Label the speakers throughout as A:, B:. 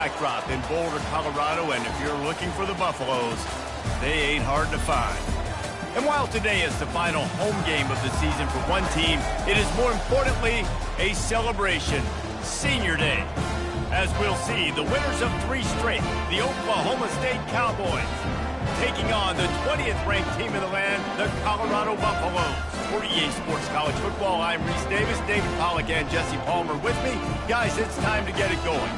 A: Backdrop in Boulder, Colorado, and if you're looking for the Buffaloes, they ain't hard to find. And while today is the final home game of the season for one team, it is more importantly a celebration, Senior Day. As we'll see, the winners of 3 straight, the Oklahoma State Cowboys, taking on the 20th ranked team in the land, the Colorado Buffaloes. For EA Sports College Football, I'm Reese Davis, David Pollack and Jesse Palmer with me. Guys, it's time to get it going.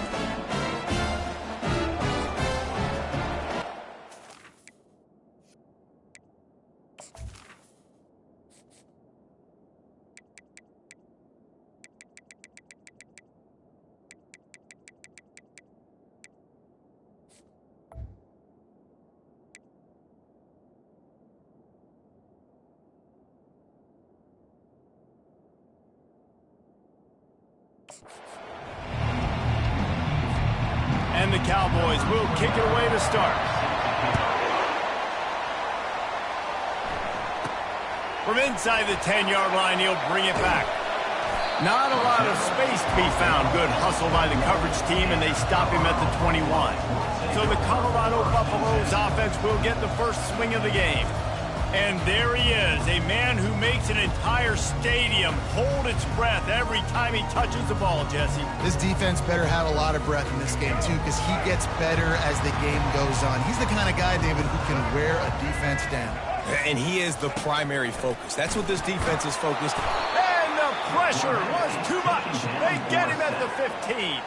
A: And the Cowboys will kick it away to start. From inside the 10-yard line, he'll bring it back. Not a lot of space to be found. Good hustle by the coverage team, and they stop him at the 21. So the Colorado Buffaloes offense will get the first swing of the game. And there he is, a man who makes an entire stadium hold its breath every time he touches the ball, Jesse.
B: This defense better have a lot of breath in this game, too, because he gets better as the game goes on. He's the kind of guy, David, who can wear a defense down.
C: And he is the primary focus. That's what this defense is focused on.
A: And the pressure was too much. They get him at the 15.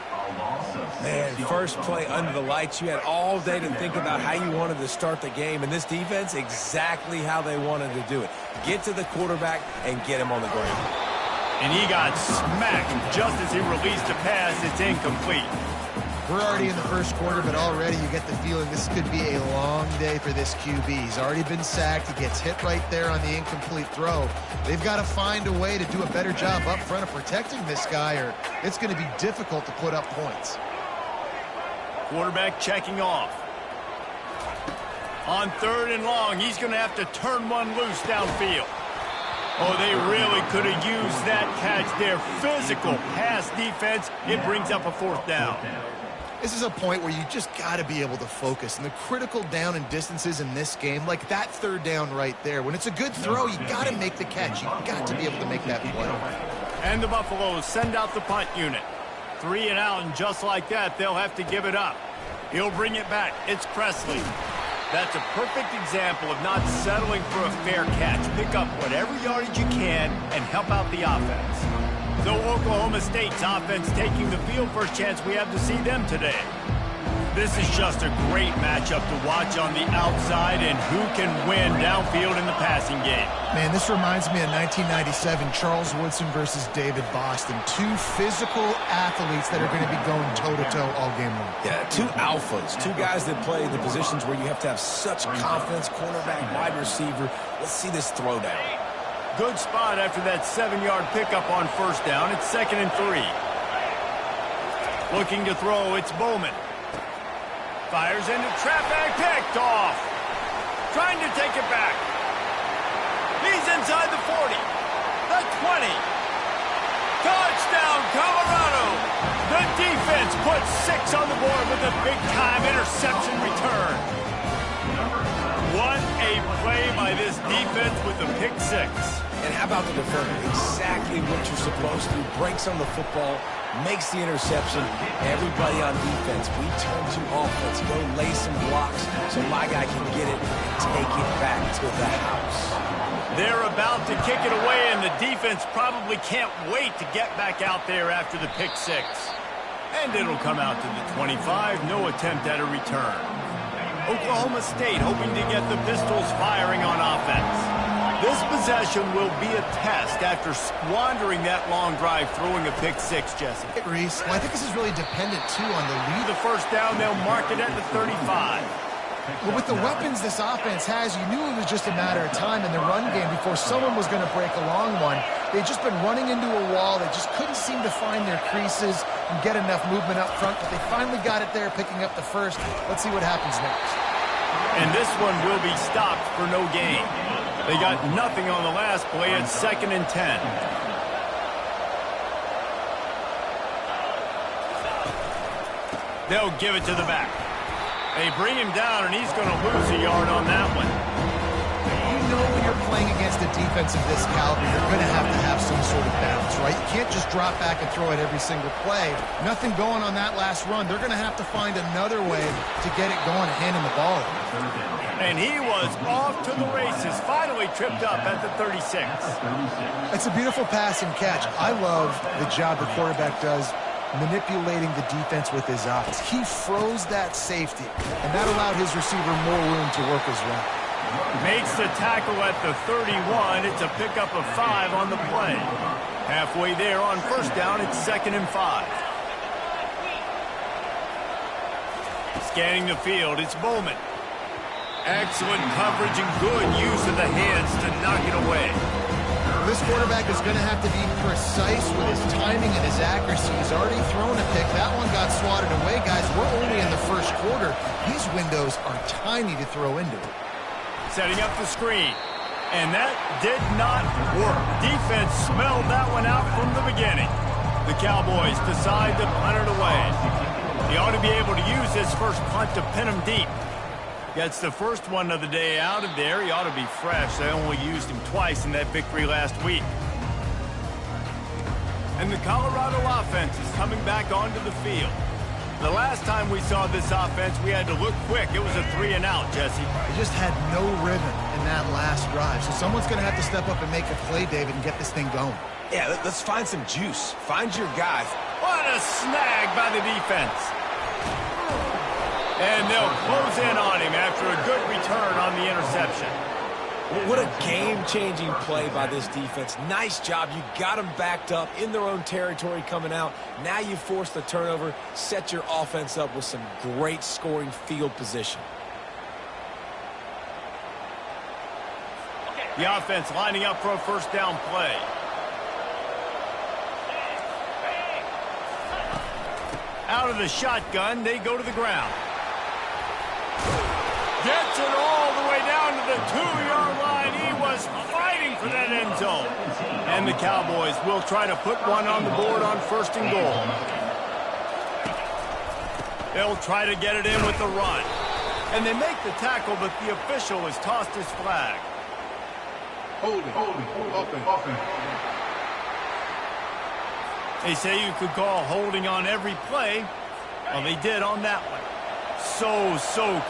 C: Man, first play under the lights. You had all day to think about how you wanted to start the game, and this defense, exactly how they wanted to do it. Get to the quarterback and get him on the ground.
A: And he got smacked just as he released a pass. It's incomplete.
B: We're already in the first quarter, but already you get the feeling this could be a long day for this QB. He's already been sacked. He gets hit right there on the incomplete throw. They've got to find a way to do a better job up front of protecting this guy, or it's going to be difficult to put up points.
A: Quarterback checking off. On 3rd and long, he's going to have to turn one loose downfield. Oh, they really could have used that catch there. Physical pass defense. It brings up a 4th down.
B: This is a point where you just got to be able to focus. And the critical down and distances in this game, like that 3rd down right there, when it's a good throw, you got to make the catch. You got to be able to make that play.
A: And the Buffaloes send out the punt unit. 3 and out, and just like that, they'll have to give it up. He'll bring it back. It's Presley. That's a perfect example of not settling for a fair catch. Pick up whatever yardage you can and help out the offense. So Oklahoma State's offense taking the field. First chance we have to see them today. This is just a great matchup to watch on the outside, and who can win downfield in the passing game.
B: Man, this reminds me of 1997, Charles Woodson versus David Boston. 2 physical athletes that are going to be going toe-to-toe all game long.
C: Yeah, 2 alphas, 2 guys that play the positions where you have to have such confidence, cornerback, wide receiver. Let's see this throw down.
A: Good spot after that 7-yard pickup on 1st down. It's 2nd and 3. Looking to throw, it's Bowman. Fires into traffic, picked off. Trying to take it back. He's inside the 40. The 20. Touchdown, Colorado. The defense puts 6 on the board with a big-time interception return. What a play by this defense with the pick 6.
C: And how about the defender? Exactly what you're supposed to do. Breaks on the football, makes the interception. Everybody on defense, we turn to offense. Go lay some blocks so my guy can get it and take it back to the house.
A: They're about to kick it away, and the defense probably can't wait to get back out there after the pick 6. And it'll come out to the 25. No attempt at a return. Oklahoma State hoping to get the Pistols firing on offense. This possession will be a test after squandering that long drive throwing a pick 6, Jesse.
B: Reese, well, I think this is really dependent, too, on the lead.
A: The 1st down, they'll mark it at the 35.
B: Well, with the weapons this offense has, you knew it was just a matter of time in the run game before someone was going to break a long one. They'd just been running into a wall. They just couldn't seem to find their creases and get enough movement up front, but they finally got it there, picking up the 1st. Let's see what happens next.
A: And this one will be stopped for no gain. They got nothing on the last play. It's 2nd and 10. They'll give it to the back. They bring him down, and he's going to lose a yard on that one.
B: You know when you're playing against a defense of this caliber, you're going to have some sort of balance, right? You can't just drop back and throw it every single play. Nothing going on that last run. They're going to have to find another way to get it going and hand him the ball.
A: And he was off to the races, finally tripped up at the 36.
B: It's a beautiful pass and catch. I love the job the quarterback does manipulating the defense with his eyes. He froze that safety, and that allowed his receiver more room to work his route.
A: Makes the tackle at the 31. It's a pickup of 5 on the play. Halfway there on first down, it's 2nd and 5. Scanning the field, it's Bowman. Excellent coverage and good use of the hands to knock it away.
B: This quarterback is going to have to be precise with his timing and his accuracy. He's already thrown a pick. That one got swatted away, guys. We're only in the first quarter. These windows are tiny to throw into.
A: Setting up the screen. And that did not work. Defense smelled that one out from the beginning. The Cowboys decide to punt it away. He ought to be able to use this first punt to pin him deep. Gets the first one of the day out of there. He ought to be fresh. They only used him twice in that victory last week. And the Colorado offense is coming back onto the field. The last time we saw this offense, we had to look quick. It was a 3-and-out, Jesse.
B: They just had no rhythm in that last drive. So someone's going to have to step up and make a play, David, and get this thing going.
C: Yeah, let's find some juice. Find your guy.
A: What a snag by the defense. And they'll close in on him after a good return on the interception.
C: What a game-changing play by this defense. Nice job. You got them backed up in their own territory coming out. Now you force the turnover, set your offense up with some great scoring field position.
A: The offense lining up for a first down play. Out of the shotgun, they go to the ground. Gets it all the way down to the 2-yard line. He was fighting for that end zone. And the Cowboys will try to put one on the board on 1st and goal. They'll try to get it in with the run. And they make the tackle, but the official has tossed his flag.
D: Holding, open.
A: They say you could call holding on every play. Well, they did on that one. So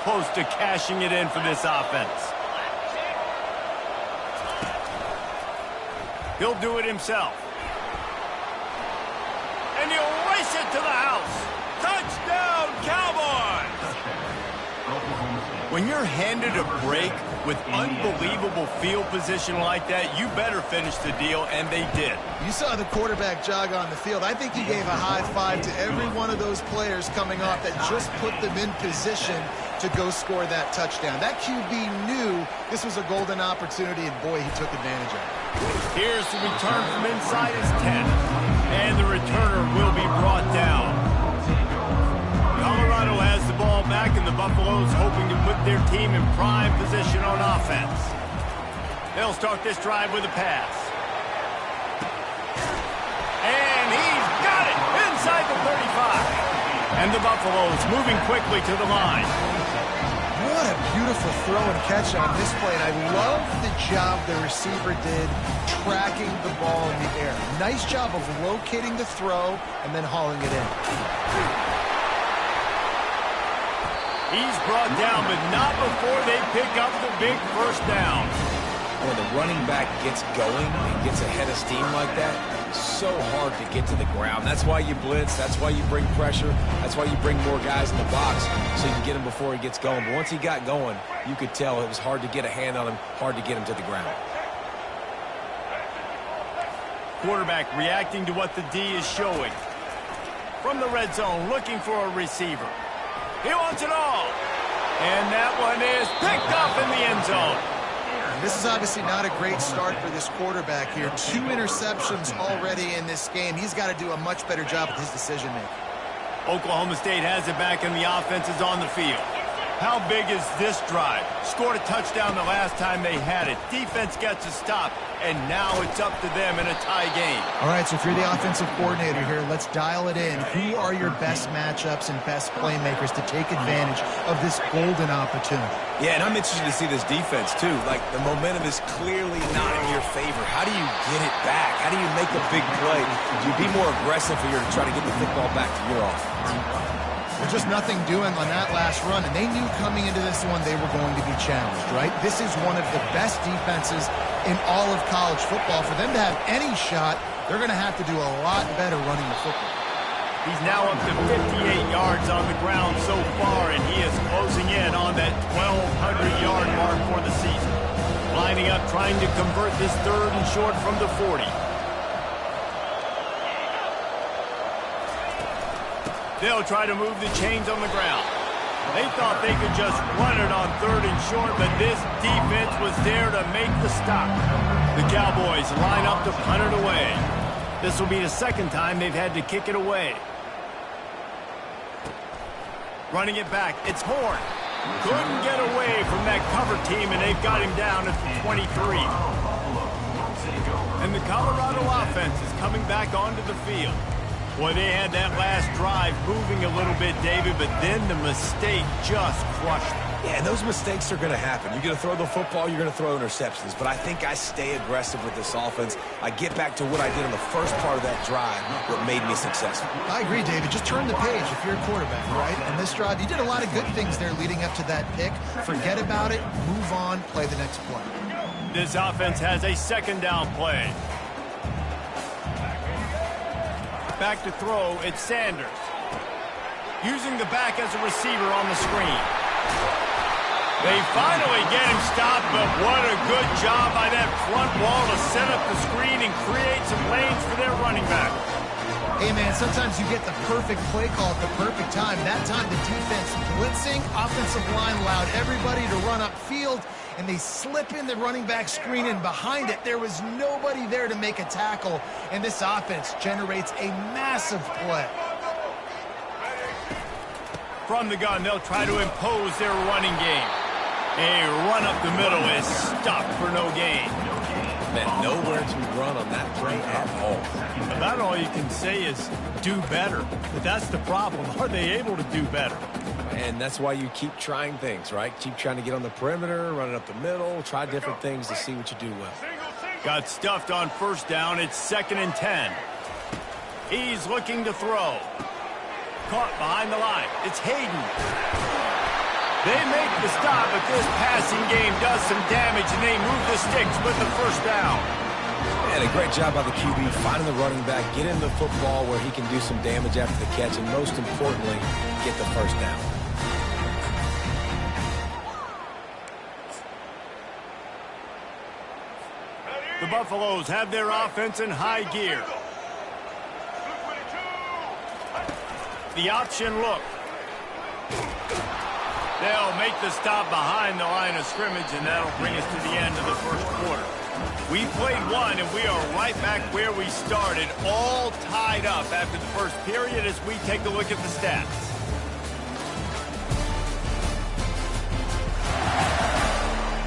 A: close to cashing it in for this offense. He'll do it himself. And he'll race it to the house. Touchdown, Cowboys! When you're handed a break with unbelievable field position like that, you better finish the deal, and they did.
B: You saw the quarterback jog on the field. I think he gave a high five to every one of those players coming off that just put them in position to go score that touchdown. That QB knew this was a golden opportunity, and boy, he took advantage of it.
A: Here's the return from inside his 10, and the returner will be brought down. Colorado has the ball back, and the Buffaloes hoping to put their team in prime position on offense. They'll start this drive with a pass. And he's got it inside the 35. And the Buffaloes moving quickly to the line.
B: What a beautiful throw and catch on this play. And I love the job the receiver did tracking the ball in the air. Nice job of locating the throw and then hauling it in.
A: He's brought down, but not before they pick up the big first down.
C: When the running back gets going and gets ahead of steam like that, so hard to get to the ground. That's why you blitz. That's why you bring pressure. That's why you bring more guys in the box so you can get him before he gets going. But once he got going, you could tell it was hard to get a hand on him, hard to get him to the ground.
A: Quarterback reacting to what the D is showing. From the red zone, looking for a receiver. He wants it all. And that one is picked up in the end zone.
B: This is obviously not a great start for this quarterback here. 2 interceptions already in this game. He's got to do a much better job with his decision-making.
A: Oklahoma State has it back, and the offense is on the field. How big is this drive? Scored a touchdown the last time they had it. Defense gets a stop, and now it's up to them in a tie game.
B: All right, so if you're the offensive coordinator here, let's dial it in. Who are your best matchups and best playmakers to take advantage of this golden opportunity?
C: Yeah, and I'm interested to see this defense, too. Like, the momentum is clearly not in your favor. How do you get it back? How do you make a big play? Do you be more aggressive here to try to get the football back to your offense?
B: There's just nothing doing on that last run, and they knew coming into this one they were going to be challenged, right? This is one of the best defenses in all of college football. For them to have any shot, they're going to have to do a lot better running the football.
A: He's now up to 58 yards on the ground so far, and he is closing in on that 1,200-yard mark for the season. Lining up, trying to convert this 3rd and short from the 40. They'll try to move the chains on the ground. They thought they could just run it on 3rd and short, but this defense was there to make the stop. The Cowboys line up to punt it away. This will be the 2nd time they've had to kick it away. Running it back, it's Horn. Couldn't get away from that cover team, and they've got him down at the 23. And the Colorado offense is coming back onto the field. Boy, they had that last drive moving a little bit, David, but then the mistake just crushed them.
C: Yeah, and those mistakes are going to happen. You're going to throw the football, you're going to throw interceptions. But I think I stay aggressive with this offense. I get back to what I did in the first part of that drive that made me successful.
B: I agree, David. Just turn the page if you're a quarterback, right? And this drive, you did a lot of good things there leading up to that pick. Forget about it, move on, play the next play.
A: This offense has a 2nd down play. Back to throw, it's Sanders. Using the back as a receiver on the screen. They finally get him stopped, but what a good job by that front wall to set up the screen and create some lanes for their running back.
B: Hey, man, sometimes you get the perfect play call at the perfect time. That time the defense blitzing, offensive line allowed everybody to run upfield, and they slip in the running back screen, and behind it, there was nobody there to make a tackle, and this offense generates a massive play.
A: From the gun, they'll try to impose their running game. A run up the middle is stopped for no gain.
C: Man, nowhere to run on that play at all.
A: About all you can say is do better. But that's the problem. Are they able to do better?
C: And that's why you keep trying things, right? Keep trying to get on the perimeter, run it up the middle, try different things to see what you do well.
A: Got stuffed on 1st down. It's 2nd and 10. He's looking to throw. Caught behind the line. It's Hayden. They make the stop, but this passing game does some damage, and they move the sticks with the 1st down.
C: And a great job by the QB, finding the running back, get him the football where he can do some damage after the catch, and most importantly, get the 1st down.
A: The Buffaloes have their offense in high gear. The option look. They'll make the stop behind the line of scrimmage, and that'll bring us to the end of the 1st quarter. We played one, and we are right back where we started, all tied up after the 1st period as we take a look at the stats.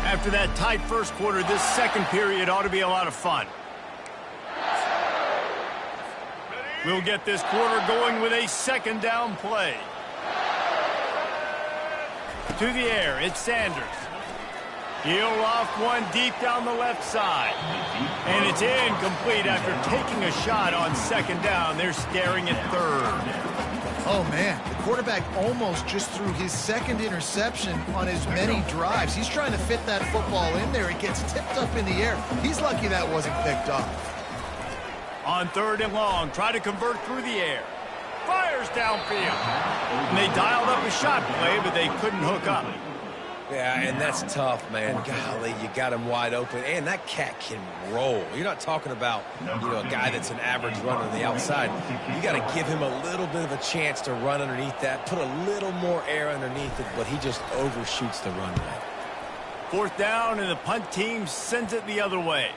A: After that tight 1st quarter, this 2nd period ought to be a lot of fun. We'll get this quarter going with a 2nd down play. To the air, it's Sanders. He'll loft one deep down the left side. And it's incomplete after taking a shot on 2nd down. They're staring at 3rd.
B: Oh, man, the quarterback almost just threw his 2nd interception on as many drives. He's trying to fit that football in there. It gets tipped up in the air. He's lucky that wasn't picked off.
A: On 3rd and long, try to convert through the air. Fires downfield. And they dialed up a shot play, but they couldn't hook up.
C: Yeah, and that's tough, man. Golly, you got him wide open. And that cat can roll. You're not talking about, a guy that's an average runner on the outside. You got to give him a little bit of a chance to run underneath that, put a little more air underneath it, but he just overshoots the run rate.
A: 4th down, and the punt team sends it the other way.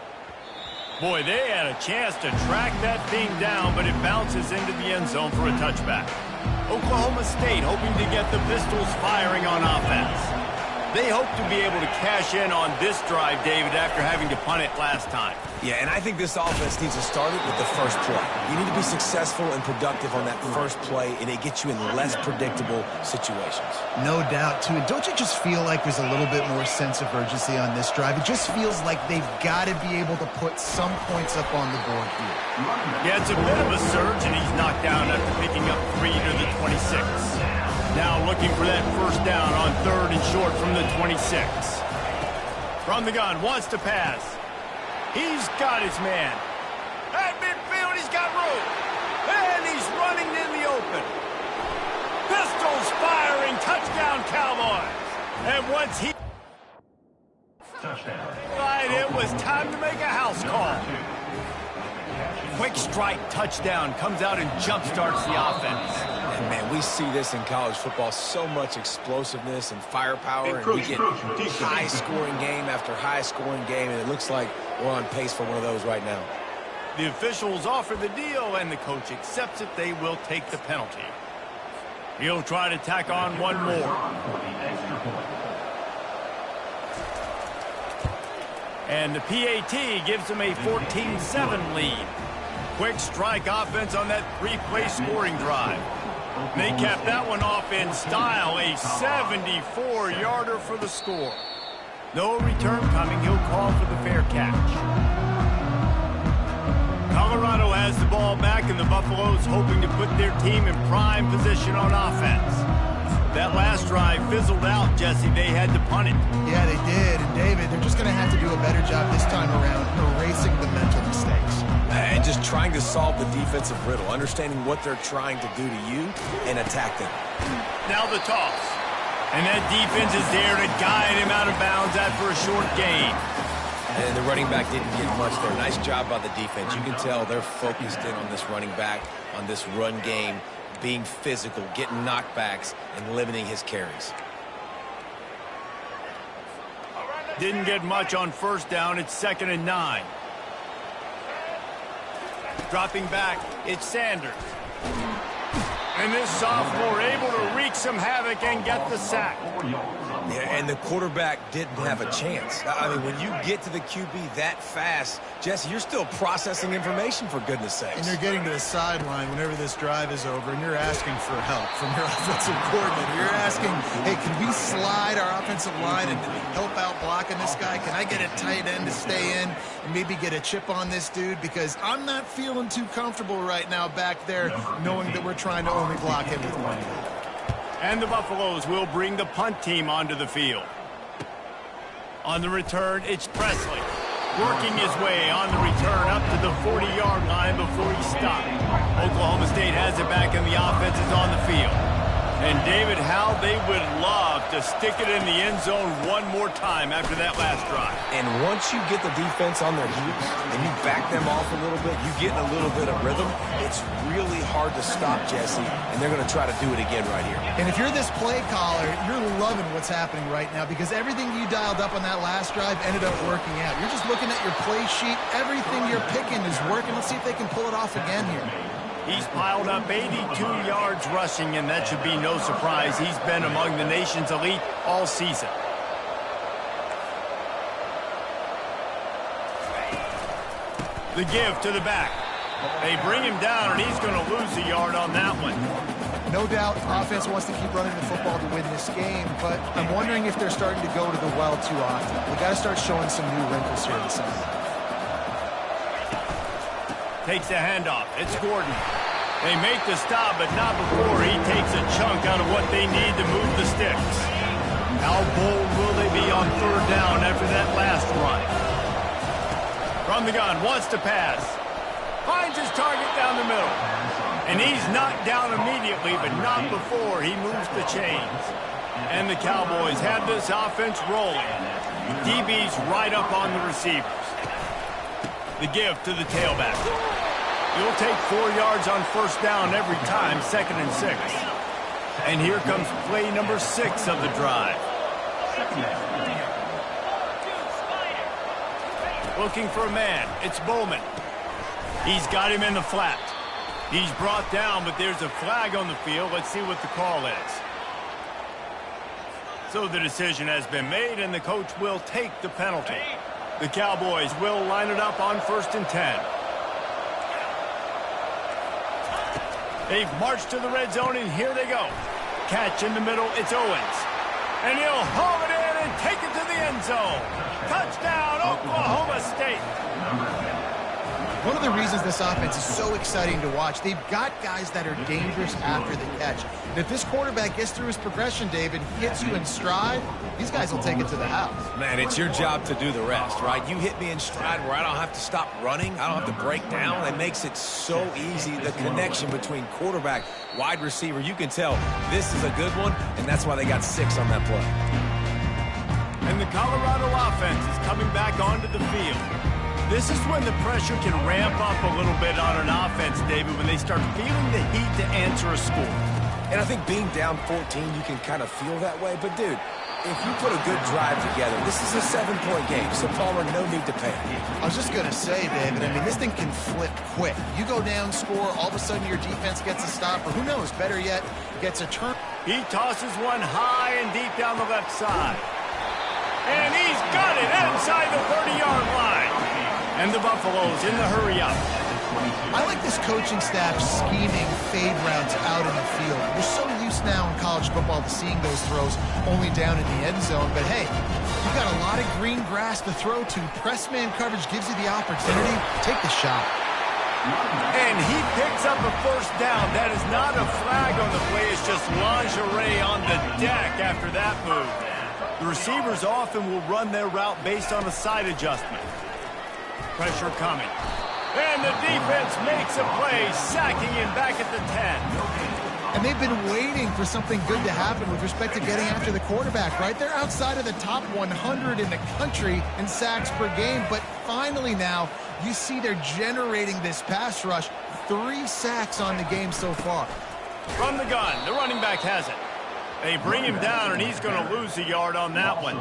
A: Boy, they had a chance to track that thing down, but it bounces into the end zone for a touchback. Oklahoma State hoping to get the Pistols firing on offense. They hope to be able to cash in on this drive, David, after having to punt it last time.
C: Yeah, and I think this offense needs to start it with the first play. You need to be successful and productive on that first play, and it gets you in less predictable situations.
B: No doubt, too. Don't you just feel like there's a little bit more sense of urgency on this drive? It just feels like they've got to be able to put some points up on the board here.
A: Yeah, it's a bit of a surge, and he's knocked down after picking up 3 to the 26. Now looking for that first down on 3rd and short from the 26. From the gun, wants to pass. He's got his man. At midfield, he's got room. And he's running in the open. Pistols firing, touchdown Cowboys. And once he... Right, it was time to make a house call. Quick strike touchdown comes out and jump-starts the offense.
C: And man, we see this in college football, so much explosiveness and firepower, and we get high-scoring game after high-scoring game, and it looks like we're on pace for one of those right now.
A: The officials offer the deal, and the coach accepts it. They will take the penalty. He'll try to tack on one more. And the PAT gives them a 14-7 lead. Quick strike offense on that 3-play scoring drive. They capped that one off in style, a 74-yarder for the score. No return coming. He'll call for the fair catch. Colorado has the ball back, and the Buffaloes hoping to put their team in prime position on offense. That last drive fizzled out, Jesse. They had to punt it.
B: Yeah, they did. And, David, they're just going to have to do a better job this time around erasing the mental mistakes.
C: And just trying to solve the defensive riddle, understanding what they're trying to do to you and attack them.
A: Now the toss. And that defense is there to guide him out of bounds after a short gain.
C: And the running back didn't get much there. Nice job by the defense. You can tell they're focused in on this running back, on this run game, being physical, getting knockbacks, and limiting his carries.
A: Didn't get much on first down. It's 2nd and 9. Dropping back, it's Sanders. And this sophomore able to wreak some havoc and get the sack.
C: Yeah, and the quarterback didn't have a chance. I mean, when you get to the QB that fast, Jesse, you're still processing information, for goodness sakes.
B: And you're getting to the sideline whenever this drive is over, and you're asking for help from your offensive coordinator. You're asking, hey, can we slide our offensive line and help out blocking this guy? Can I get a tight end to stay in and maybe get a chip on this dude? Because I'm not feeling too comfortable right now back there knowing that we're trying to only block him with one guy.
A: And the Buffaloes will bring the punt team onto the field. On the return, it's Presley. Working his way on the return up to the 40-yard line before he stopped. Oklahoma State has it back and the offense is on the field. And David, how they would love to stick it in the end zone one more time after that last drive.
C: And once you get the defense on their heels and you back them off a little bit, you get in a little bit of rhythm, it's really hard to stop, Jesse, and they're going to try to do it again right here.
B: And if you're this play caller, you're loving what's happening right now because everything you dialed up on that last drive ended up working out. You're just looking at your play sheet. Everything you're picking is working. Let's see if they can pull it off again here.
A: He's piled up 82 yards rushing, and that should be no surprise. He's been among the nation's elite all season. The give to the back. They bring him down, and he's going to lose a yard on that one.
B: No doubt offense wants to keep running the football to win this game, but I'm wondering if they're starting to go to the well too often. They got to start showing some new wrinkles here this season.
A: Takes the handoff. It's Gordon. They make the stop, but not before he takes a chunk out of what they need to move the sticks. How bold will they be on 3rd down after that last run? From the gun, wants to pass. Finds his target down the middle. And he's knocked down immediately, but not before he moves the chains. And the Cowboys have this offense rolling. DB's right up on the receivers. The give to the tailback. You'll take 4 yards on first down every time, 2nd and 6. And here comes play number 6 of the drive. Looking for a man. It's Bowman. He's got him in the flat. He's brought down, but there's a flag on the field. Let's see what the call is. So the decision has been made, and the coach will take the penalty. The Cowboys will line it up on 1st and 10. They've marched to the red zone, and here they go. Catch in the middle, it's Owens. And he'll haul it in and take it to the end zone. Touchdown, Oklahoma State.
B: One of the reasons this offense is so exciting to watch, they've got guys that are dangerous after the catch. And if this quarterback gets through his progression, David, hits you in stride, these guys will take it to the house.
C: Man, it's your job to do the rest, right? You hit me in stride where I don't have to stop running. I don't have to break down. It makes it so easy. The connection between quarterback, wide receiver, you can tell this is a good one, and that's why they got 6 on that play.
A: And the Colorado offense is coming back onto the field. This is when the pressure can ramp up a little bit on an offense, David, when they start feeling the heat to answer a score.
C: And I think being down 14, you can kind of feel that way. But, dude, if you put a good drive together, this is a 7-point game, so Palmer, no need to panic.
B: I was just going to say, David, I mean, this thing can flip quick. You go down, score, all of a sudden your defense gets a stop, or who knows, better yet, gets a turn.
A: He tosses one high and deep down the left side. And he's got it inside the 30-yard line. And the Buffaloes in the hurry-up.
B: I like this coaching staff scheming fade routes out in the field. We're so used now in college football to seeing those throws only down in the end zone. But, hey, you've got a lot of green grass to throw to. Press man coverage gives you the opportunity. Take the shot.
A: And he picks up a first down. That is not a flag on the play. It's just lingerie on the deck after that move. The receivers often will run their route based on a side adjustment. Pressure coming. And the defense makes a play, sacking him back at the 10.
B: And they've been waiting for something good to happen with respect to getting after the quarterback, right? They're outside of the top 100 in the country in sacks per game, but finally now you see they're generating this pass rush. 3 sacks on the game so far.
A: From the gun, the running back has it. They bring him down, and he's going to lose a yard on that one.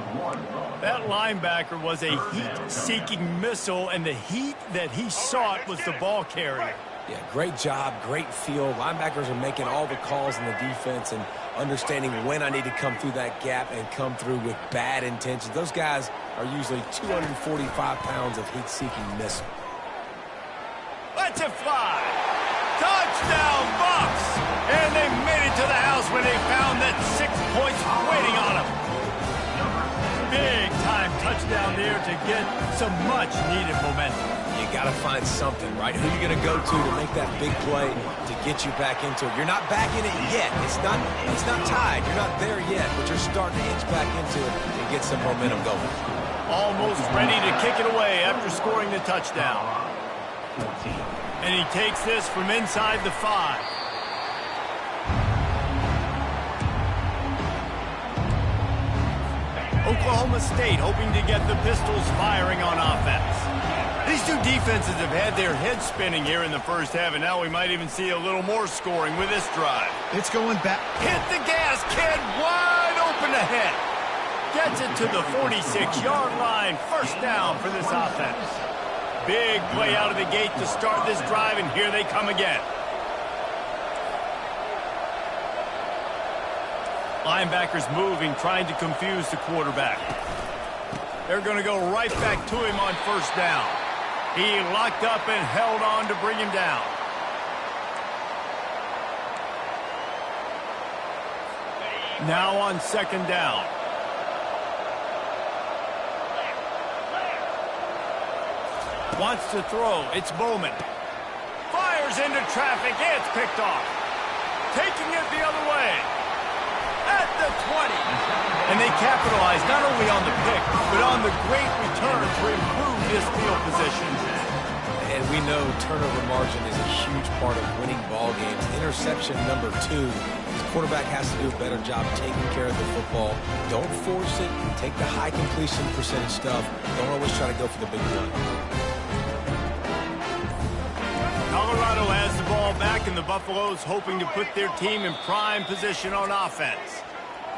A: That linebacker was a heat-seeking missile, and the heat that he sought was the ball carrier.
C: Yeah, great job, great feel. Linebackers are making all the calls in the defense and understanding when I need to come through that gap and come through with bad intentions. Those guys are usually 245 pounds of heat-seeking missile.
A: Let's it fly. Touchdown, Bucks! And they made it to the house when they found that 6 points waiting on them. Big-time touchdown there to get some much-needed momentum.
C: You got to find something, right? Who are you going to go to make that big play to get you back into it? You're not back in it yet. It's not tied. You're not there yet, but you're starting to inch back into it and get some momentum going.
A: Almost ready to kick it away after scoring the touchdown. And he takes this from inside the 5. Oklahoma State hoping to get the Pistols firing on offense. These two defenses have had their heads spinning here in the first half, and now we might even see a little more scoring with this drive.
B: It's going back.
A: Hit the gas, kid, wide open ahead. Gets it to the 46-yard line. First down for this offense. Big play out of the gate to start this drive, and here they come again. Linebackers moving, trying to confuse the quarterback. They're going to go right back to him on first down. He locked up and held on to bring him down. Now on second down. Wants to throw. It's Bowman. Fires into traffic. It's picked off. Taking it the other way. At the 20. And they capitalize not only on the pick, but on the great return to improve this field position.
C: And we know turnover margin is a huge part of winning ball games. Interception number 2. The quarterback has to do a better job taking care of the football. Don't force it. Take the high completion percentage stuff. Don't always try to go for the big play.
A: Colorado has the ball back, and the Buffaloes hoping to put their team in prime position on offense.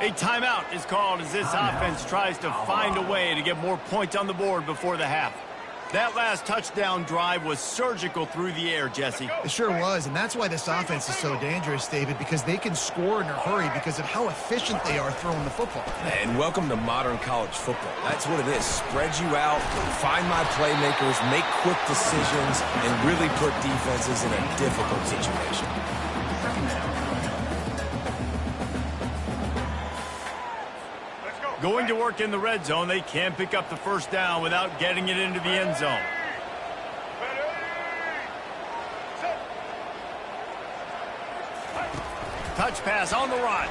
A: A timeout is called as this offense tries to find a way to get more points on the board before the half. That last touchdown drive was surgical through the air, Jesse.
B: It sure was, and that's why this offense is so dangerous, David, because they can score in a hurry because of how efficient they are throwing the football.
C: And welcome to modern college football. That's what it is. Spread you out, find my playmakers, make quick decisions, and really put defenses in a difficult situation.
A: Going to work in the red zone, they can't pick up the first down without getting it into the end zone. Touch pass on the run.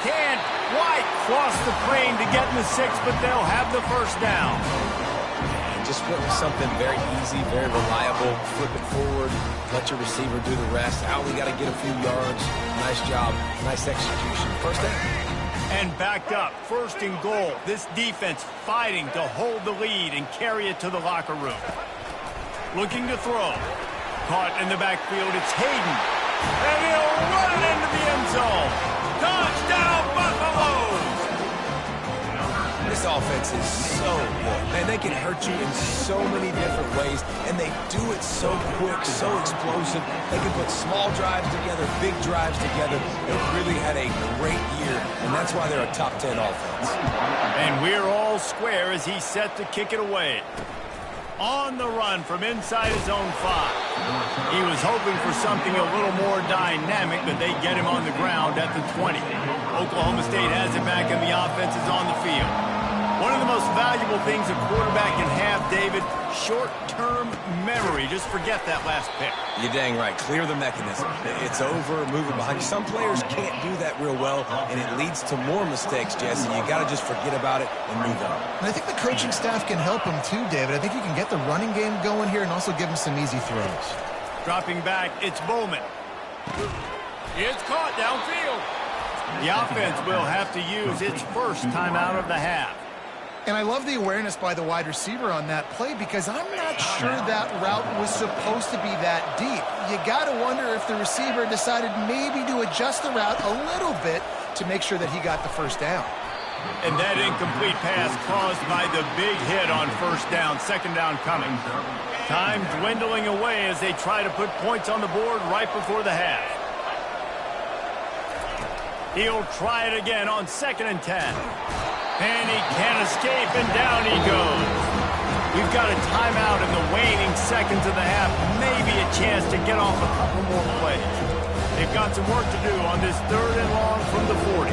A: Can't quite cross the plane to get in the 6, but they'll have the first down.
C: And just went with something very easy, very reliable. Flip it forward, let your receiver do the rest. I only got to get a few yards. Nice job, nice execution. First down.
A: And backed up, 1st and goal. This defense fighting to hold the lead and carry it to the locker room. Looking to throw. Caught in the backfield, it's Hayden. And he'll run it into the end zone. Touchdown, Buffaloes!
C: This offense is so good. Man, they can hurt you in so many different ways, and they do it so quick, so explosive. They can put small drives together, big drives together. They really had a great year, and that's why they're a top 10 offense.
A: And we're all square as he's set to kick it away. On the run from inside his own 5. He was hoping for something a little more dynamic, but they get him on the ground at the 20. Oklahoma State has it back, and the offense is on the field. One of the most valuable things a quarterback can have, David, short-term memory. Just forget that last pick.
C: You're dang right. Clear the mechanism. It's over, moving behind you. Some players can't do that real well, and it leads to more mistakes, Jesse. You got to just forget about it and move on.
B: And I think the coaching staff can help him too, David. I think you can get the running game going here and also give him some easy throws.
A: Dropping back, it's Bowman. It's caught downfield. The offense will have to use its first timeout of the half.
B: And I love the awareness by the wide receiver on that play because I'm not sure that route was supposed to be that deep. You got to wonder if the receiver decided maybe to adjust the route a little bit to make sure that he got the first down.
A: And that incomplete pass caused by the big hit on first down, 2nd down coming. Time dwindling away as they try to put points on the board right before the half. He'll try it again on 2nd and 10. And he can't escape, and down he goes. We've got a timeout in the waning seconds of the half. Maybe a chance to get off a couple more plays. They've got some work to do on this 3rd and long from the 40.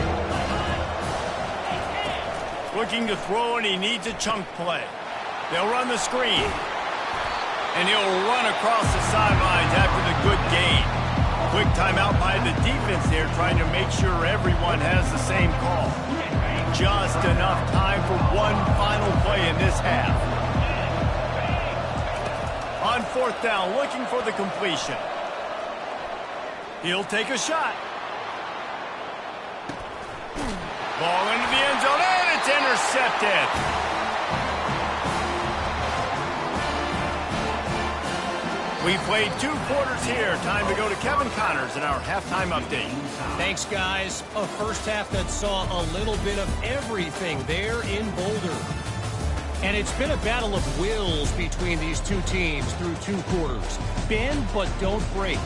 A: Looking to throw, and he needs a chunk play. They'll run the screen. And he'll run across the sidelines after the good gain. Quick timeout by the defense there, trying to make sure everyone has the same call. Just enough time for one final play in this half. On 4th down, looking for the completion. He'll take a shot. Ball into the end zone, and it's intercepted. We played 2 quarters here. Time to go to Kevin Connors in our halftime update.
E: Thanks, guys. A first half that saw a little bit of everything there in Boulder. And it's been a battle of wills between these two teams through 2 quarters. Bend but don't break.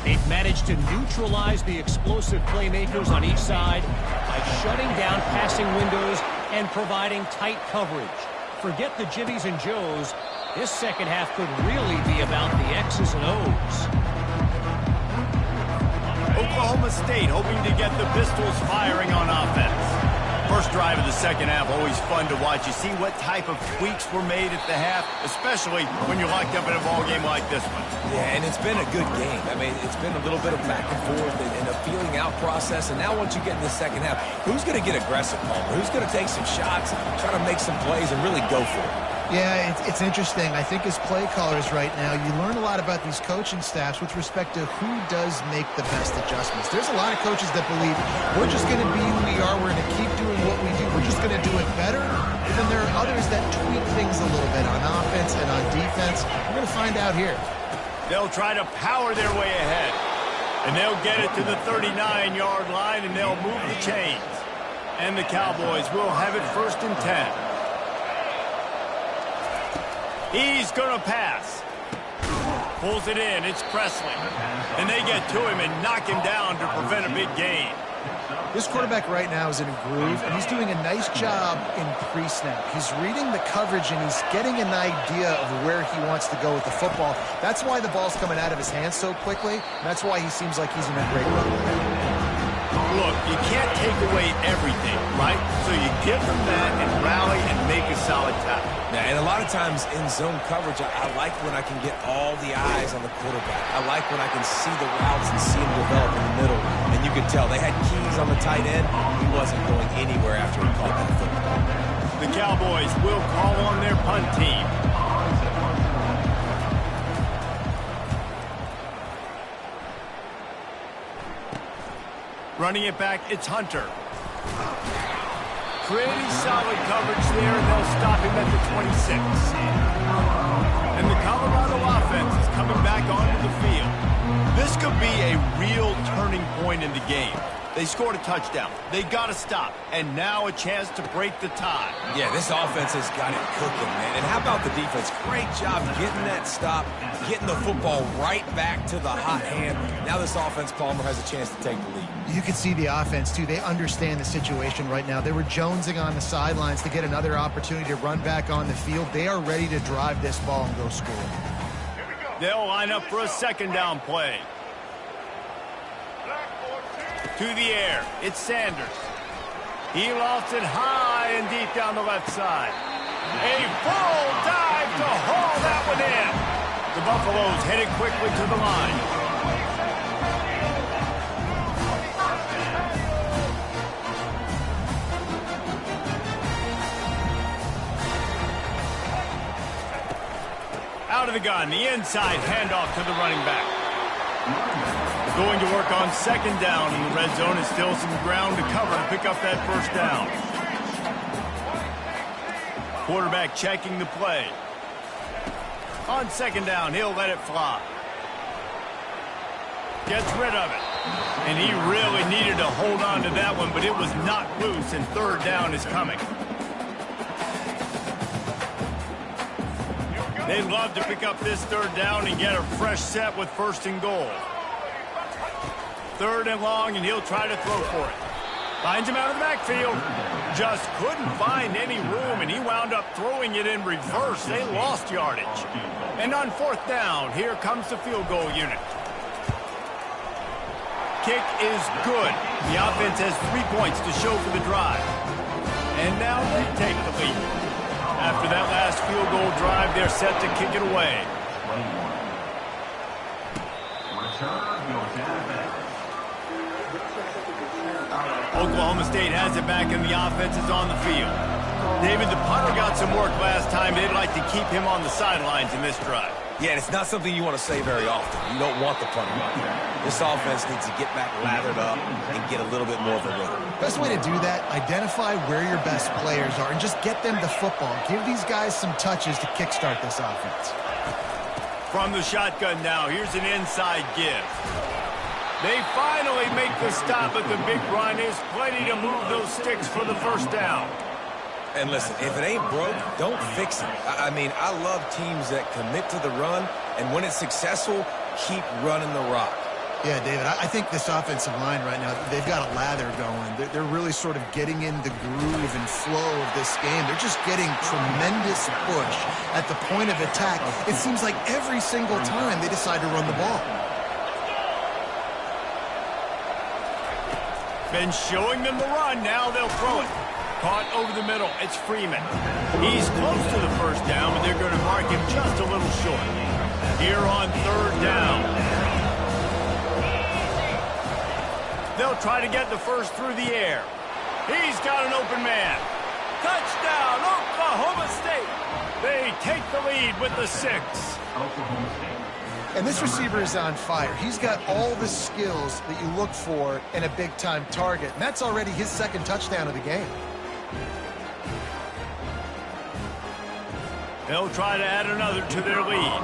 E: They've managed to neutralize the explosive playmakers on each side by shutting down passing windows and providing tight coverage. Forget the Jimmies and Joes. This second half could really be about the X's and O's.
A: Oklahoma State hoping to get the Pistols firing on offense. First drive of the second half, always fun to watch. You see what type of tweaks were made at the half, especially when you're locked up in a ball game like this one.
C: Yeah, and it's been a good game. I mean, it's been a little bit of back and forth and a feeling out process. And now once you get in the second half, who's going to get aggressive, Palmer? Who's going to take some shots, try to make some plays, and really go for it?
B: Yeah, it's interesting. I think as play callers right now, you learn a lot about these coaching staffs with respect to who does make the best adjustments. There's a lot of coaches that believe we're just going to be who we are. We're going to keep doing what we do. We're just going to do it better. And then there are others that tweak things a little bit on offense and on defense. We're going to find out here.
A: They'll try to power their way ahead. And they'll get it to the 39-yard line, and they'll move the chains. And the Cowboys will have it 1st and 10. He's going to pass. Pulls it in. It's Presley. And they get to him and knock him down to prevent a big gain.
B: This quarterback right now is in a groove, and he's doing a nice job in pre-snap. He's reading the coverage, and he's getting an idea of where he wants to go with the football. That's why the ball's coming out of his hands so quickly, and that's why he seems like he's in a great run.
A: Look, you can't take away everything, right? So you give them that and rally and make a solid tackle.
C: Yeah, and a lot of times in zone coverage, I like when I can get all the eyes on the quarterback. I like when I can see the routes and see him develop in the middle. And you could tell they had keys on the tight end. He wasn't going anywhere after he caught that football.
A: The Cowboys will call on their punt team. Running it back, it's Hunter. Pretty solid coverage there, and they'll stop him at the 26. And the Colorado offense is coming back onto the field. This could be a real turning point in the game. They scored a touchdown. They got to stop. And now a chance to break the tie.
C: Yeah, this offense has got it cooking, man. And how about the defense? Great job getting that stop, getting the football right back to the hot hand. Now this offense, Palmer, has a chance to take the lead.
B: You can see the offense, too. They understand the situation right now. They were jonesing on the sidelines to get another opportunity to run back on the field. They are ready to drive this ball and go score.
A: They'll line up for a second down play. To the air, it's Sanders. He lofts it high and deep down the left side. A full dive to haul that one in. The Buffaloes headed quickly to the line. Out of the gun, the inside handoff to the running back. Going to work on second down in the red zone. Is still some ground to cover to pick up that first down. Quarterback checking the play. On second down, he'll let it fly. Gets rid of it. And he really needed to hold on to that one, but it was not loose, and third down is coming. They'd love to pick up this third down and get a fresh set with first and goal. Third and long, and he'll try to throw for it. Finds him out of the backfield. Just couldn't find any room, and he wound up throwing it in reverse. They lost yardage. And on fourth down, here comes the field goal unit. Kick is good. The offense has 3 points to show for the drive. And now they take the lead. After that last field goal drive, they're set to kick it away. Oklahoma State has it back, and the offense is on the field. David, the punter got some work last time. They'd like to keep him on the sidelines in this drive.
C: Yeah, and it's not something you want to say very often. You don't want the punter out there. This offense needs to get back lathered up and get a little bit more of a rhythm.
B: Best way to do that, identify where your best players are and just get them the football. Give these guys some touches to kickstart this offense.
A: From the shotgun now, here's an inside give. They finally make the stop, but the big run is plenty to move those sticks for the first down.
C: And listen, if it ain't broke, don't fix it. I mean, I love teams that commit to the run, and when it's successful, keep running the rock.
B: Yeah, David, I think this offensive line right now, they've got a lather going. They're really sort of getting in the groove and flow of this game. They're just getting tremendous push at the point of attack. It seems like every single time they decide to run the ball.
A: Been showing them the run. Now they'll throw it. Caught over the middle. It's Freeman. He's close to the first down, but they're going to mark him just a little short. Here on third down. They'll try to get the first through the air. He's got an open man. Touchdown, Oklahoma State. They take the lead with the 6.
D: Oklahoma State.
B: And this receiver is on fire. He's got all the skills that you look for in a big-time target. And that's already his second touchdown of the game.
A: They'll try to add another to their lead.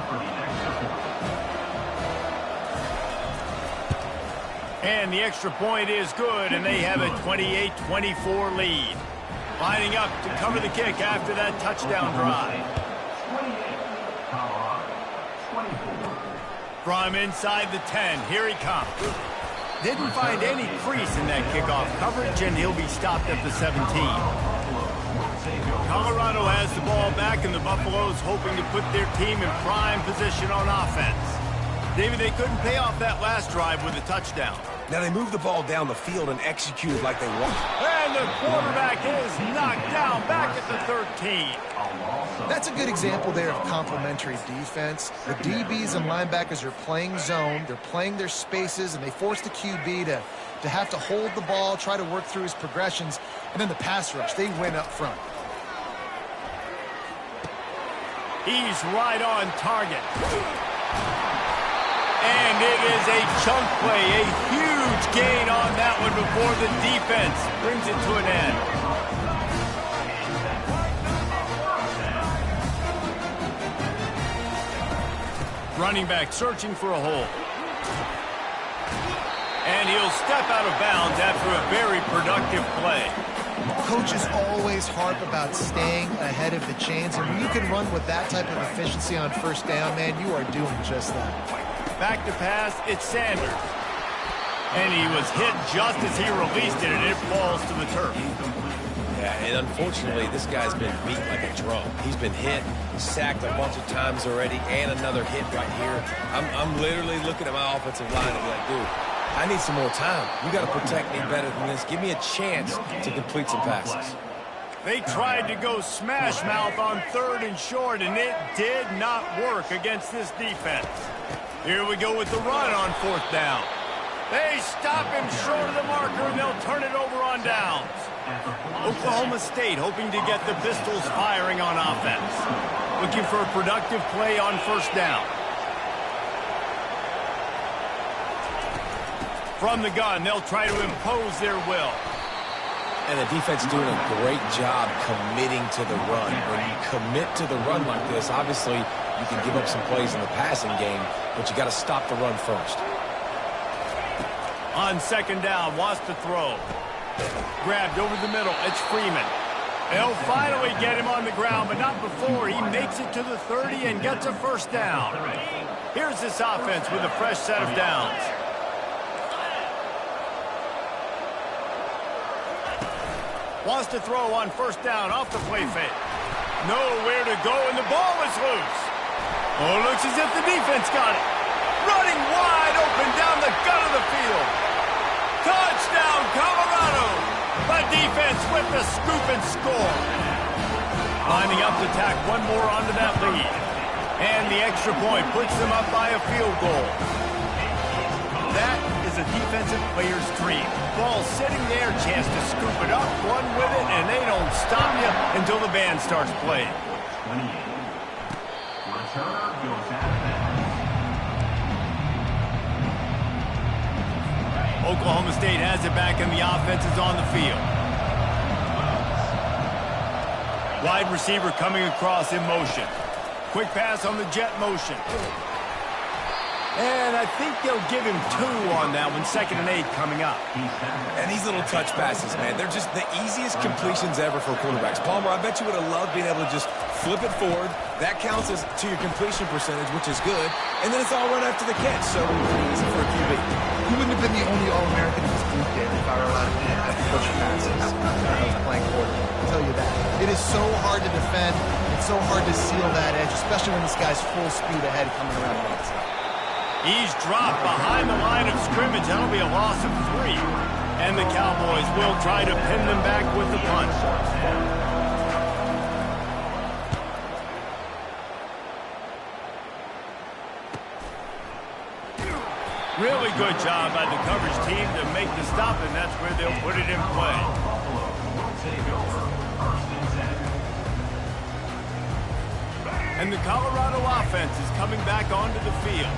A: And the extra point is good, and they have a 28-24 lead. Lining up to cover the kick after that touchdown drive. From inside the 10, here he comes. Didn't find any crease in that kickoff coverage, and he'll be stopped at the 17. Colorado has the ball back, and the Buffaloes hoping to put their team in prime position on offense. David, they couldn't pay off that last drive with a touchdown.
C: Now they moved the ball down the field and executed like they wanted.
A: And the quarterback is knocked down back at the 13.
B: That's a good example there of complementary defense. The DBs and linebackers are playing zone, they're playing their spaces, and they force the QB to have to hold the ball, try to work through his progressions, and then the pass rush, they win up front.
A: He's right on target. And it is a chunk play, a huge gain on that one before the defense brings it to an end. Running back searching for a hole. And he'll step out of bounds after a very productive play.
B: Coaches always harp about staying ahead of the chains, and when you can run with that type of efficiency on first down, man, you are doing just that.
A: Back to pass, it's Sanders. And he was hit just as he released it, and it falls to the turf.
C: Yeah, and unfortunately, this guy's been beat like a drum. He's been hit, sacked a bunch of times already, and another hit right here. I'm literally looking at my offensive line and be like, dude, I need some more time. You got to protect me better than this. Give me a chance to complete some passes.
A: They tried to go smash mouth on 3rd and short, and it did not work against this defense. Here we go with the run on 4th down. They stop him short of the marker, and they'll turn it over on downs. Oklahoma State hoping to get the Pistols firing on offense. Looking for a productive play on 1st down. From the gun, they'll try to impose their will.
C: And the defense doing a great job committing to the run. When you commit to the run like this, obviously you can give up some plays in the passing game, but you got to stop the run first.
A: On 2nd down, wants to throw. Grabbed over the middle, it's Freeman. They'll finally get him on the ground, but not before he makes it to the 30 and gets a 1st down. Here's this offense with a fresh set of downs. Wants to throw on 1st down off the play fake. Nowhere to go, and the ball is loose. Oh, looks as if the defense got it. Running wide open down the gut of the field. Touchdown, Colorado. The defense with the scoop and score. Lining up to tack one more onto that lead. And the extra point puts them up by a field goal. That is a defensive player's dream. Ball sitting there, chance to scoop it up, run with it, and they don't stop you until the band starts playing. Oklahoma State has it back, and the offense is on the field. Wide receiver coming across in motion. Quick pass on the jet motion. And I think they'll give him 2 on that one. 2nd and 8 coming up.
C: And these little touch passes, man, they're just the easiest completions ever for quarterbacks. Palmer, I bet you would have loved being able to just flip it forward. That counts as to your completion percentage, which is good. And then it's all run after the catch, so easy for a QB.
B: He wouldn't have been the only All-American in this group game if I were allowed to push passes when I was playing quarterback. I'll tell you that. It is so hard to defend. It's so hard to seal that edge, especially when this guy's full speed ahead coming around the outside.
A: He's dropped behind the line of scrimmage. That'll be a loss of 3. And the Cowboys will try to pin them back with the punt. Really good job by the coverage team to make the stop, and that's where they'll put it in play. And the Colorado offense is coming back onto the field.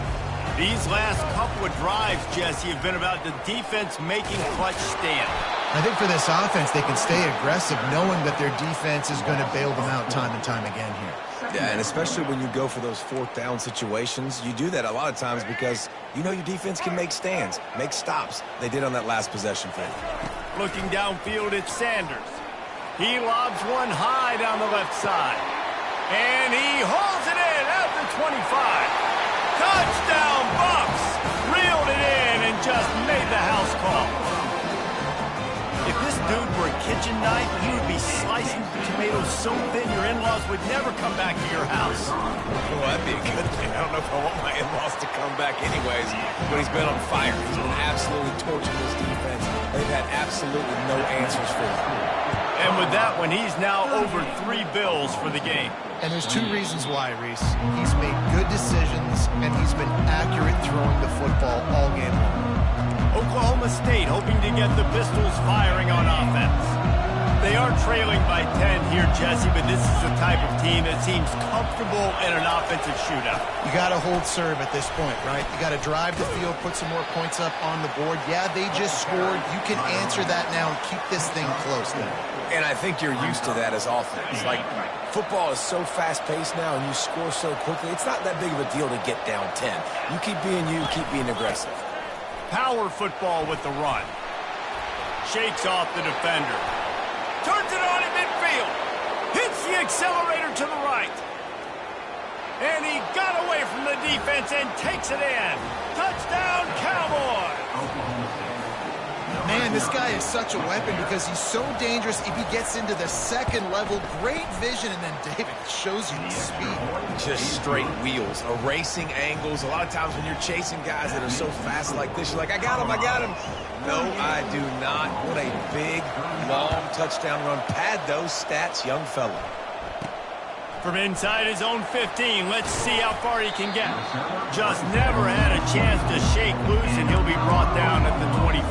A: These last couple of drives, Jesse, have been about the defense making clutch stand.
B: I think for this offense, they can stay aggressive knowing that their defense is going to bail them out time and time again here.
C: Yeah, and especially when you go for those 4th down situations, you do that a lot of times because you know your defense can make stands, make stops. They did on that last possession for you.
A: Looking downfield, it's Sanders. He lobs one high down the left side. And he hauls it in at the 25. Touchdown, Bucks! Reeled it in and just made the house call. If this dude were a kitchen knife, he would be slicing tomatoes so thin your in-laws would never come back to your house.
C: Well, that'd be a good thing. I don't know if I want my in-laws to come back anyways, but he's been on fire. He's been absolutely torching this defense. They've had absolutely no answers for him.
A: And with that one, he's now over 3 bills for the game.
B: And there's 2 reasons why, Reese. He's made good decisions, and he's been accurate throwing the football all game long.
A: Oklahoma State hoping to get the Pistols firing on offense. They are trailing by 10 here, Jesse, but this is the type of team that seems comfortable in an offensive shootout.
B: You got to hold serve at this point, right? You got to drive the field, put some more points up on the board. Yeah, they just scored. You can answer that now and keep this thing close then.
C: And I think you're used to that as offense. Like, football is so fast-paced now and you score so quickly, it's not that big of a deal to get down 10. You keep being aggressive.
A: Power football with the run. Shakes off the defender. Turns it on at midfield. Hits the accelerator to the right. And he got away from the defense and takes it in. Touchdown, Cowboys!
B: Man, this guy is such a weapon because he's so dangerous if he gets into the second level. Great vision, and then David shows you the speed.
C: Just straight wheels, erasing angles. A lot of times when you're chasing guys that are so fast like this, you're like, I got him. No, I do not. What a big, long touchdown run. Pad those stats, young fella.
A: From inside his own 15, let's see how far he can get. Just never had a chance to shake loose, and he'll be brought down at the 24.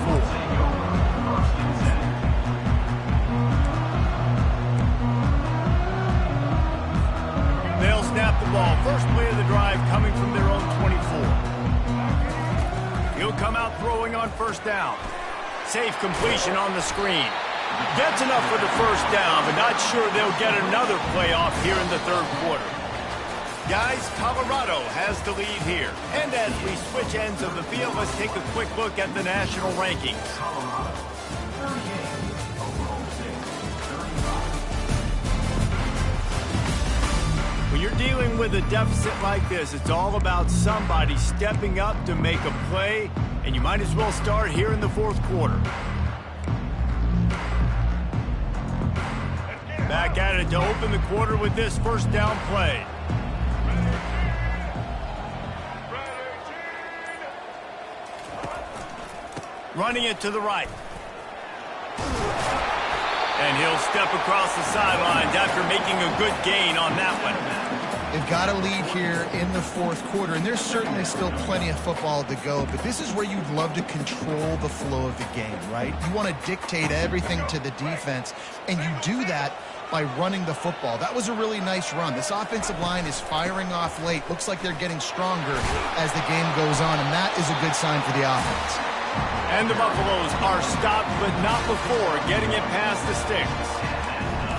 A: They'll snap the ball. First play of the drive coming from their own 24. He'll come out throwing on first down. Safe completion on the screen. Gets enough for the first down, but not sure they'll get another playoff here in the third quarter. Guys, Colorado has the lead here. And as we switch ends of the field, let's take a quick look at the national rankings. When you're dealing with a deficit like this, it's all about somebody stepping up to make a play, and you might as well start here in the fourth quarter. Back at it to open the quarter with this first down play. Running it to the right. And he'll step across the sidelines after making a good gain on that one.
B: They've got a lead here in the fourth quarter, and there's certainly still plenty of football to go, but this is where you'd love to control the flow of the game, right? You want to dictate everything to the defense, and you do that by running the football. That was a really nice run. This offensive line is firing off late. Looks like they're getting stronger as the game goes on, and that is a good sign for the offense.
A: And the Buffaloes are stopped, but not before getting it past the sticks.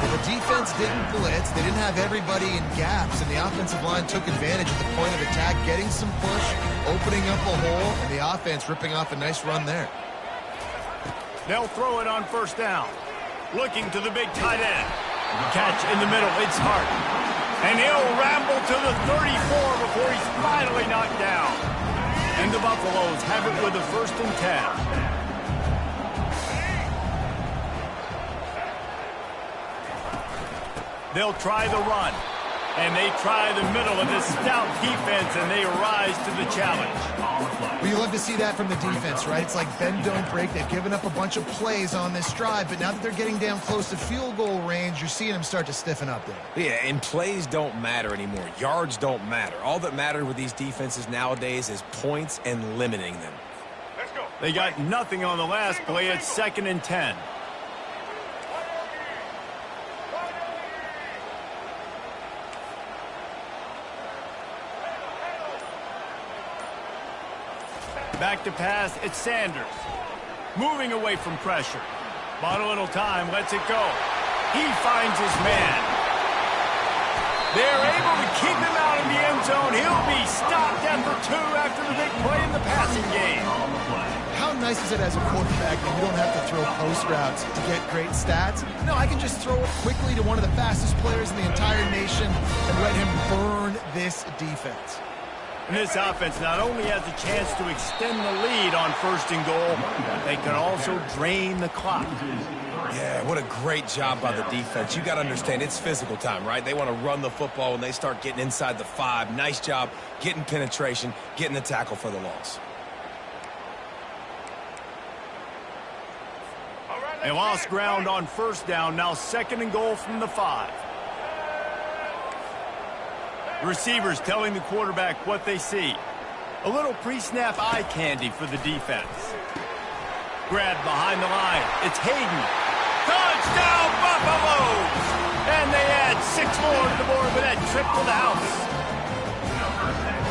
B: Well, the defense didn't blitz. They didn't have everybody in gaps, and the offensive line took advantage at the point of attack, getting some push, opening up a hole, and the offense ripping off a nice run there.
A: They'll throw it on first down. Looking to the big tight end. Catch in the middle. It's Hart. And he'll ramble to the 34 before he's finally knocked down. And the Buffaloes have it with a 1st and 10. They'll try the run. And they try the middle of this stout defense, and they rise to the challenge.
B: Well, you love to see that from the defense, right? It's like bend, don't break. They've given up a bunch of plays on this drive, but now that they're getting down close to field goal range, you're seeing them start to stiffen up there.
C: Yeah, and plays don't matter anymore. Yards don't matter. All that matters with these defenses nowadays is points and limiting them.
A: Let's go. They got nothing on the last play. It's 2nd and 10. Back to pass, it's Sanders. Moving away from pressure. Bought a little time, lets it go. He finds his man. They're able to keep him out of the end zone. He'll be stopped after 2 after the big play in the passing game.
B: How nice is it as a quarterback that you don't have to throw post routes to get great stats? No, I can just throw it quickly to one of the fastest players in the entire nation and let him burn this defense.
A: And this offense not only has a chance to extend the lead on 1st and goal, they can also drain the clock.
C: Yeah, what a great job by the defense. You got to understand, it's physical time, right? They want to run the football when they start getting inside the 5. Nice job getting penetration, getting the tackle for the loss.
A: They lost ground on 1st down, now 2nd and goal from the 5. Receivers telling the quarterback what they see. A little pre-snap eye candy for the defense. Grabbed behind the line. It's Hayden. Touchdown, Buffaloes! And they add 6 more to the board with that trip to the house.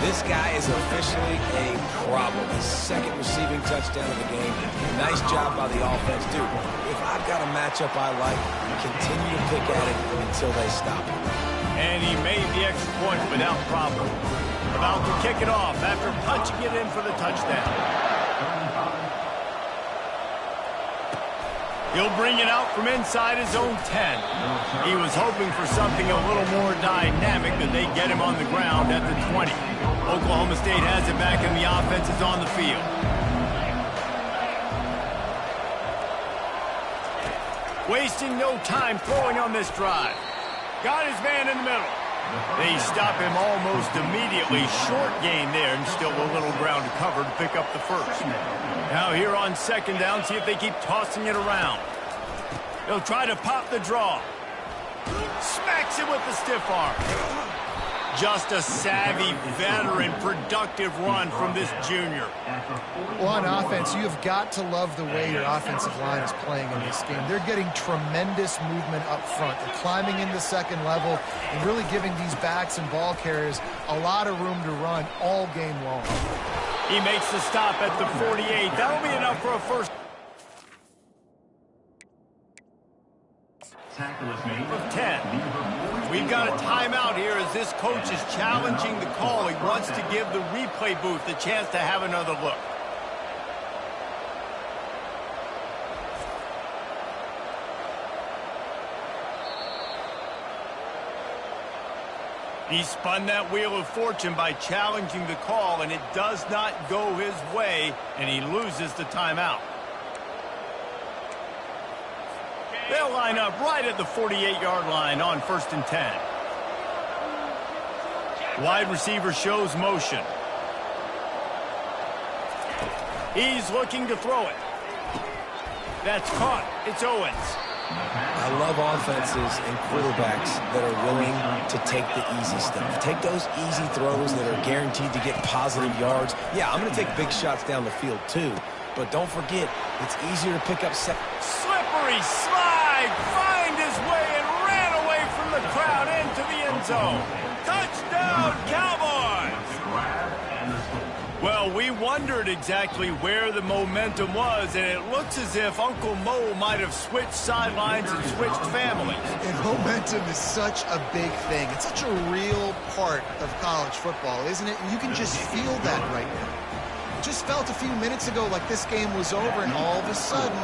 C: This guy is officially a problem. His 2nd receiving touchdown of the game. Nice job by the offense. Dude, if I've got a matchup I like, continue to pick at it until they stop it.
A: And he made the extra point without problem. About to kick it off after punching it in for the touchdown. He'll bring it out from inside his own 10. He was hoping for something a little more dynamic, but they get him on the ground at the 20. Oklahoma State has it back and the offense is on the field. Wasting no time throwing on this drive. Got his man in the middle. They stop him almost immediately. Short gain there and still a little ground to cover to pick up the 1st. Now here on 2nd down, see if they keep tossing it around. They'll try to pop the draw. Smacks it with the stiff arm. Just a savvy, veteran, productive run from this junior.
B: Well, on offense, you have got to love the way your offensive line is playing in this game. They're getting tremendous movement up front. They're climbing into 2nd level and really giving these backs and ball carriers a lot of room to run all game long.
A: He makes the stop at the 48. That'll be enough for a 1st. Of 10. We've got a timeout here as this coach is challenging the call. He wants to give the replay booth a chance to have another look. He spun that wheel of fortune by challenging the call, and it does not go his way, and he loses the timeout. They'll line up right at the 48-yard line on 1st and 10. Wide receiver shows motion. He's looking to throw it. That's caught. It's Owens.
C: I love offenses and quarterbacks that are willing to take the easy stuff. Take those easy throws that are guaranteed to get positive yards. Yeah, I'm going to take big shots down the field too, but don't forget, it's easier to pick up
A: slippery slide, find his way and ran away from the crowd into the end zone. Touchdown, Cowboys! Well, we wondered exactly where the momentum was, and it looks as if Uncle Mo might have switched sidelines and switched families.
B: And momentum is such a big thing. It's such a real part of college football, isn't it? And you can just feel that right now. It just felt a few minutes ago like this game was over, and all of a sudden,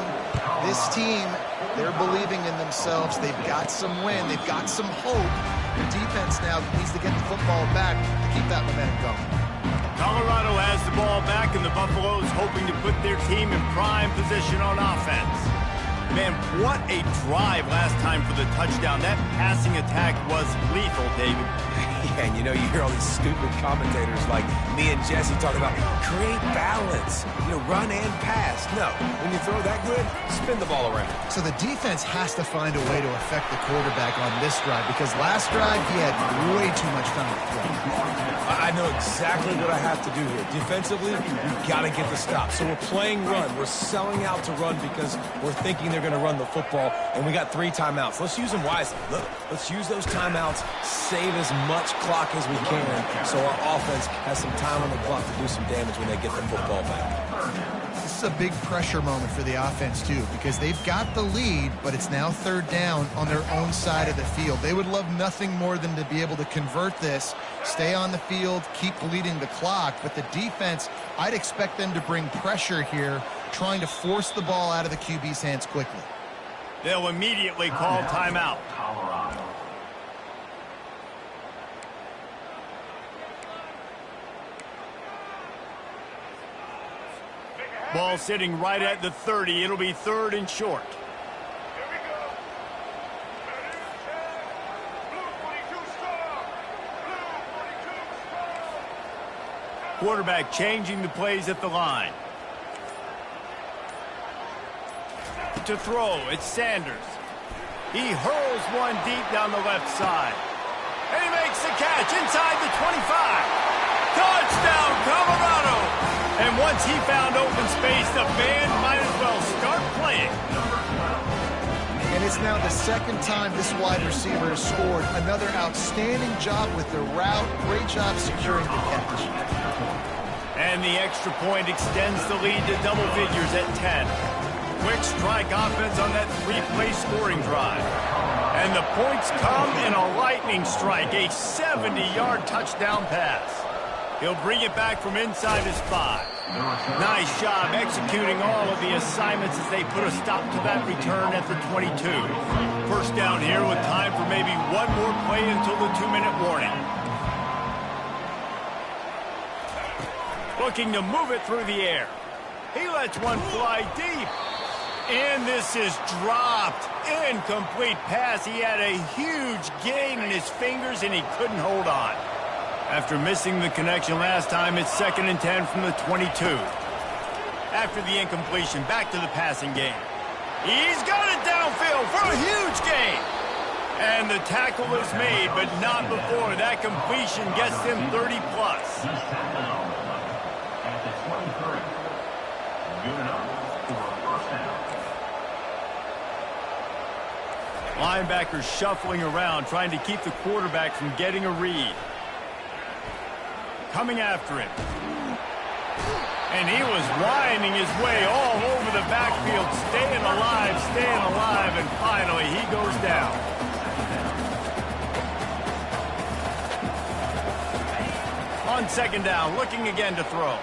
B: this team, they're believing in themselves. They've got some win. They've got some hope. The defense now needs to get the football back to keep that momentum going.
A: Colorado has the ball back, and the Buffaloes hoping to put their team in prime position on offense. Man, what a drive last time for the touchdown. That passing attack was lethal, David.
C: Yeah, and you know, you hear all these stupid commentators like me and Jesse talking about create balance, run and pass. No, when you throw that good, spin the ball around.
B: So the defense has to find a way to affect the quarterback on this drive, because last drive he had way too much time to throw.
C: I know exactly what I have to do here. Defensively, we've got to get the stop. So we're playing run. We're selling out to run because we're thinking they're going to run the football, and we got 3 timeouts. Let's use them wisely. Look, let's use those timeouts, save as much clock as we can so our offense has some time on the clock to do some damage when they get the football back.
B: This is a big pressure moment for the offense, too, because they've got the lead, but it's now 3rd down on their own side of the field. They would love nothing more than to be able to convert this, stay on the field, keep bleeding the clock, but the defense, I'd expect them to bring pressure here trying to force the ball out of the QB's hands quickly.
A: They'll immediately call timeout. Ball sitting right at the 30. It'll be 3rd and short. Quarterback changing the plays at the line. To throw, it's Sanders. He hurls one deep down the left side. And he makes the catch inside the 25. Touchdown, Colorado! And once he found open space, the band might as well start playing.
B: And it's now the 2nd time this wide receiver has scored. Another outstanding job with the route. Great job securing the catch.
A: And the extra point extends the lead to double figures at 10. Quick strike offense on that 3-play scoring drive. And the points come in a lightning strike, a 70-yard touchdown pass. He'll bring it back from inside his 5. Nice job executing all of the assignments as they put a stop to that return at the 22. First down here with time for maybe one more play until the 2-minute warning. Looking to move it through the air. He lets one fly deep. And this is dropped. Incomplete pass. He had a huge gain in his fingers, and he couldn't hold on. After missing the connection last time, it's 2nd and 10 from the 22. After the incompletion, back to the passing game. He's got it downfield for a huge gain. And the tackle is made, but not before that completion gets him 30-plus. Linebackers shuffling around, trying to keep the quarterback from getting a read. Coming after him. And he was winding his way all over the backfield, staying alive, and finally he goes down. On 2nd down, looking again to throw.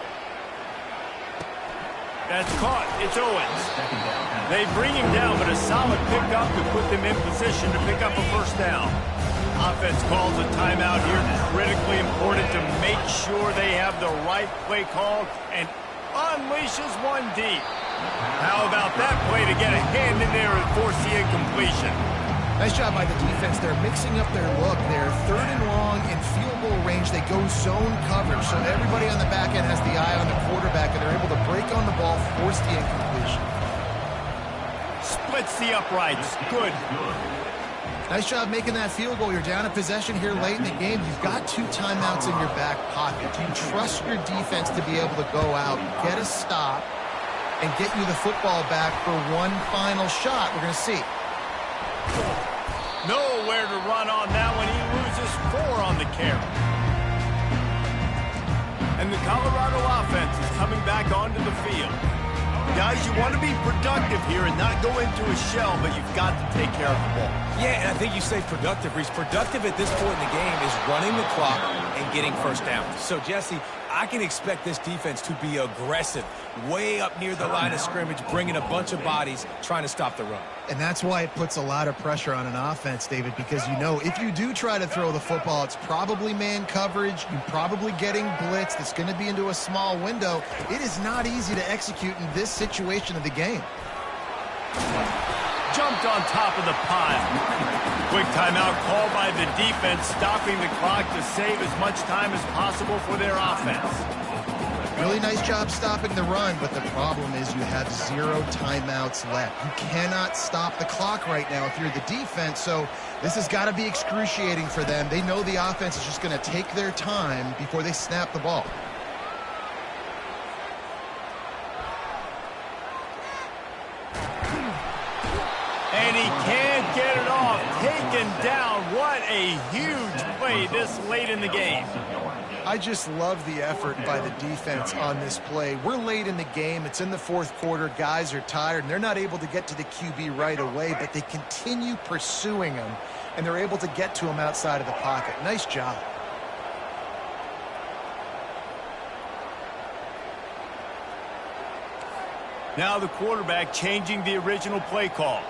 A: That's caught. It's Owens. They bring him down, but a solid pickup to put them in position to pick up a first down. Offense calls a timeout here. Critically important to make sure they have the right play called and unleashes one deep. How about that play to get a hand in there and force the incompletion?
B: Nice job by the defense. They're mixing up their look. They're 3rd and long in field goal range. They go zone coverage. So everybody on the back end has the eye on the quarterback, and they're able to break on the ball, force the incompletion.
A: Splits the uprights. Good.
B: Nice job making that field goal. You're down a possession here late in the game. You've got 2 timeouts in your back pocket. You trust your defense to be able to go out, get a stop, and get you the football back for one final shot. We're going to see.
A: Nowhere to run on that one. He loses 4 on the carry. And the Colorado offense is coming back onto the field. Guys, you want to be productive here and not go into a shell, but you've got to take care of the ball.
C: Yeah, and I think you say productive, Reese. Productive at this point in the game is running the clock and getting first down. So, Jesse, I can expect this defense to be aggressive, way up near the line of scrimmage, bringing a bunch of bodies, trying to stop the run.
B: And that's why it puts a lot of pressure on an offense, David, because you know if you do try to throw the football, it's probably man coverage. You're probably getting blitzed. It's going to be into a small window. It is not easy to execute in this situation of the game.
A: Jumped on top of the pile. Quick timeout called by the defense, stopping the clock to save as much time as possible for their offense.
B: Really nice job stopping the run, but the problem is you have 0 timeouts left. You cannot stop the clock right now if you're the defense, so this has got to be excruciating for them. They know the offense is just going to take their time before they snap the ball.
A: And he can't get it off. Taken down. What a huge play this late in the game.
B: I just love the effort by the defense on this play. We're late in the game. It's in the 4th quarter. Guys are tired, and they're not able to get to the QB right away, but they continue pursuing him, and they're able to get to him outside of the pocket. Nice job.
A: Now the quarterback changing the original play call.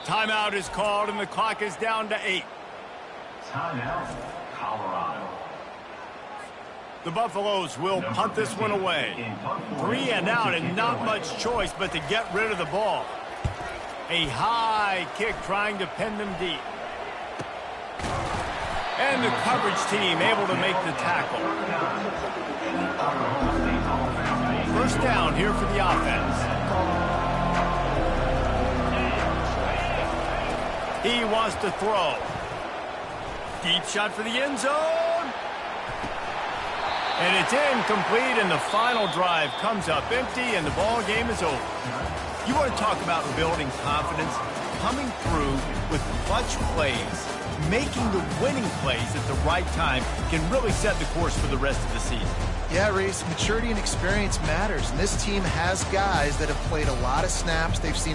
A: Timeout is called, and the clock is down to 8.
F: Timeout, Colorado.
A: The Buffaloes will punt this one away. 3 and out, and not much choice but to get rid of the ball. A high kick trying to pin them deep. And the coverage team able to make the tackle. First down here for the offense. He wants to throw. Deep shot for the end zone. And it's incomplete, and the final drive comes up empty, and the ball game is over. You want to talk about building confidence? Coming through with clutch plays, making the winning plays at the right time can really set the course for the rest of the season.
B: Yeah, Reese, maturity and experience matters, and this team has guys that have played a lot of snaps. They've seen